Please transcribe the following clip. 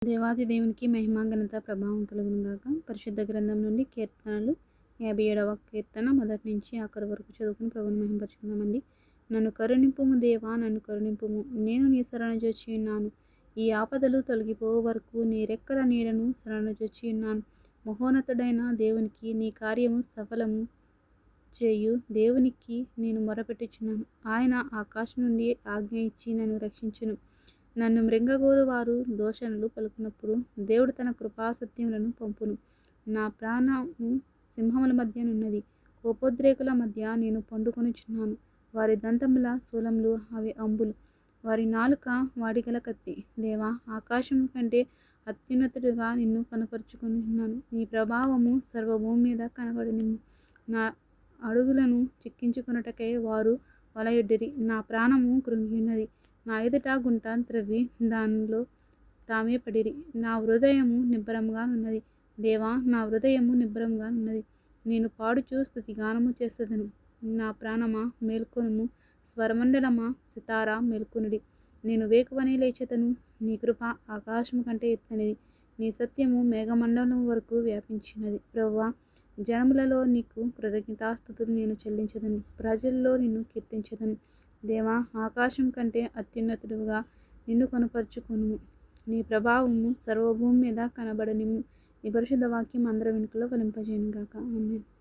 దేవాది దేవునికి మహిమ ఘనత ప్రభావం కలుగును గాక. పరిశుద్ధ గ్రంథం నుండి కీర్తనలు 57వ కీర్తన మొదటి నుంచి ఆఖరి వరకు చదువుకుని ప్రభువుని మహిమపరచుకుందామండి. నన్ను కరుణింపుము దేవా, నన్ను కరుణింపుము, నేను నీ శరణుజొచ్చి ఉన్నాను. ఈ ఆపదలు తొలగిపో వరకు నీ రెక్కల నీడను శరణుజొచ్చి ఉన్నాను. మహోన్నతుడైన దేవునికి నీ కార్యము సఫలము చేయు దేవునికి నేను మొరపెట్టుచున్నాను. ఆయన ఆకాశం నుండి ఆజ్ఞ ఇచ్చి నన్ను రక్షించును. నన్ను మృంగగోరు వారు దూషణలు పలుకున్నప్పుడు దేవుడు తన కృపా సత్యములను పంపును. నా ప్రాణము సింహముల మధ్యనున్నది, కోపోద్రేకుల మధ్య నేను పండుకొనుచున్నాను. వారి దంతముల శూలములు అవి అంబులు, వారి నాలుక వాడిగల కత్తి. దేవా, ఆకాశం కంటే అత్యున్నతుడుగా నిన్ను కనపరుచుకున్నాను. నీ ప్రభావము సర్వభూమి మీద కనబడనిమ్ము. నా అడుగులను చిక్కించుకొనుటకై వారు వలయొడ్డిరి. నా ప్రాణము కృంగియున్నది. నా ఎదుట గుంట త్రవ్వి దానిలో తామే పడిరి. నా హృదయము నిబ్బరముగా నున్నది. దేవా, నా హృదయము నిబ్బరముగా నున్నది. నేను పాడుచు స్తుతిగానము చేసేదను. నా ప్రాణమా మేల్కొనుము, స్వరమండలమా సితారా మేల్కొనుడి. నేను వేకువనే లేచెదను. నీ కృప ఆకాశము కంటే ఎత్తనిది, నీ సత్యము మేఘమండలం వరకు వ్యాపించినది. ప్రభువా, జనములలో నీకు కృతజ్ఞతాస్తుతులు నేను చెల్లించెదను. ప్రజల్లో నిన్ను కీర్తించెదను. దేవా, ఆకాశం కంటే అత్యున్నతుడుగా నిన్ను కనపరుచుకొనుము. నీ ప్రభావము సర్వభూమి మీద కనబడనిమ్ము. నీ పరిశుద్ధ వాక్యం అందరి వెనుకలో ఫలింపజేయును గాక. ఆమేన్.